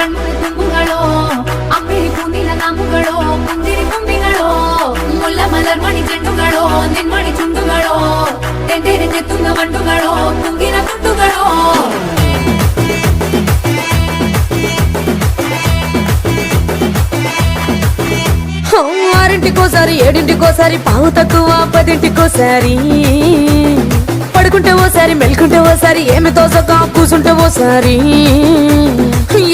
കണ്ണുറി തുമ്പുകളോ അമ്പിളി പൂനില നാമ്പുകളോ പുഞ്ചിരി തുമ്പികളോ മുല്ല മലർ മണി ചെണ്ടുകളോ നിന്മണി ചുണ്ടുകളോ തെണ്ടെറിഞ്ഞെത്തുന്ന വണ്ടുകളോ തുങ്കിന തുണ്ടുകളോ ఆరింటికోసారి ఏడింటికోసారి పావు తక్కువ 10ంటికోసారి పడుకుంటే ఓసారి మెల్కుంటే ఓసారి ఏమి తోసక కూసుంటే ఓసారి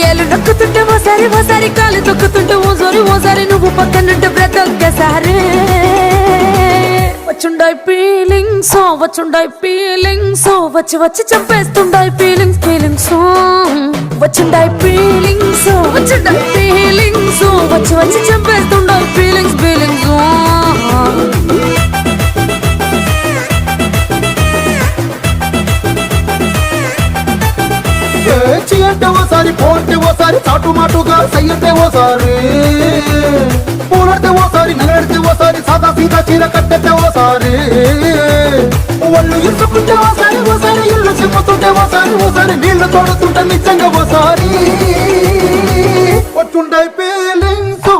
ఏలు నొక్కుతుంటే ఓసారి ఓసారి కాలు తొక్కుతుంటే ఓసారి నువ్వు పక్కనుంటే బ్రతొక్కసారి వచ్చుండాయి ఫీలింగ్స్ వచ్చి వచ్చి చంపేస్తుండాయి ఫీలింగ్స్ వచ్చుండాయి ఫీలింగ్స్ వచ్చి వచ్చి చంపేస్తుండాయి ఫీలింగ్స్ అంటే ఓసారి పోంటే ఓసారి చాటు మాటుగా సయ్యంటే ఓసారి పూలడితే ఓసారి నగడితే ఓసారి సాదా సీదా చీర కట్టెతే ఓసారి ఒళ్ళు ఇసుకుంటే ఓసారి ఇల్లు చెప్పుతుంటే ఓసారి నీళ్లు తోడుతుంటే నిజంగా ఓసారి వచ్చుండాయి ఫీలింగ్స్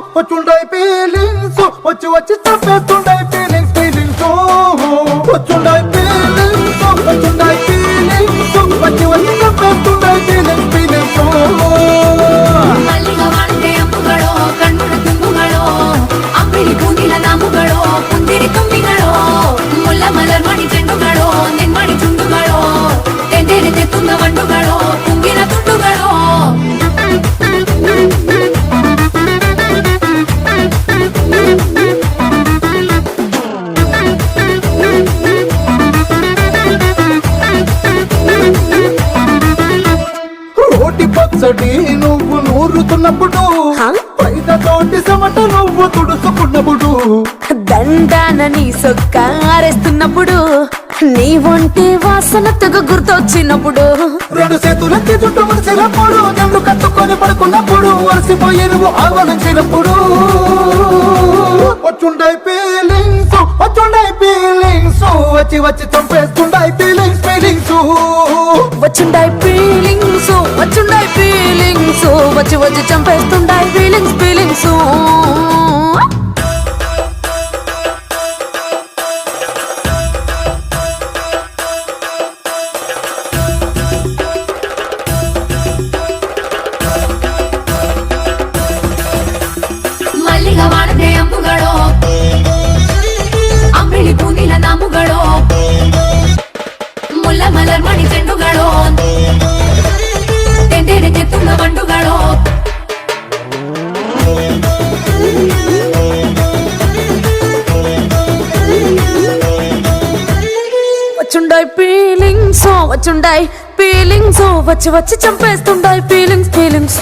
వచ్చి వచ్చి చంపేస్తుండాయి ఫీలింగ్స్ వచ్చుండాయి ఫీలింగ్స్ వచ్చి వచ్చి చంపేస్తుండాయి ఫీలింగ్స్ మల్లిగ వాడితే అంబుಗಳೋ కన్నుల తుంబుಗಳೋ అంబిలి పూనిల నాంబుಗಳೋ పుందిరి తుంబిಗಳೋ ముల్ల మలర్ మణి చెండుಗಳೋ నిన్మణి చుండుಗಳೋ తెండెరెత్తెత్తున్న వండుಗಳೋ పుంగిన తుండుಗಳೋ రోటి పచ్చడి నువ్వు నూరుతున్నప్పుడు పైన తోటి సమట నువ్వు తుడుచుకున్నప్పుడు దండాన నీ సొక్క ఆరేస్తున్నప్పుడు నీ ఒంటి వాసన తెగ గుర్తొచ్చినప్పుడు రెండు చేతులకి చుట్టూ ముడిచినప్పుడు జండు కట్టుకొని పడుకున్నప్పుడు వలసిపోయి నువ్వు ఆవరించినప్పుడు వచ్చుండాయి ఫీలింగ్స్ వచ్చి వచ్చి చంపేస్తుండాయి ఫీలింగ్స్ వచ్చుండాయి ఫీలింగ్స్ వచ్చి వచ్చి చంపేస్తుండాయి ఫీలింగ్స్ ಮಲ್ಲಿಗ ವಾಡದೆ ಅಂಬುಗಳೋ ಅಂಬಿಳಿ ಪೂನಿಲ ನಾಂಬುಗಳೋ ಮುಲ್ಲ ಮಲರ್ ಮಣಿ ಚೆಂಡುಗಳೋ ತೆಂಡೆರೆತ್ತುನ್ನ ಬಂಡುಗಳೋ వచ్చుండాయి ఫీలింగ్స్ వచ్చి వచ్చి చంపేస్తుండాయి ఫీలింగ్స్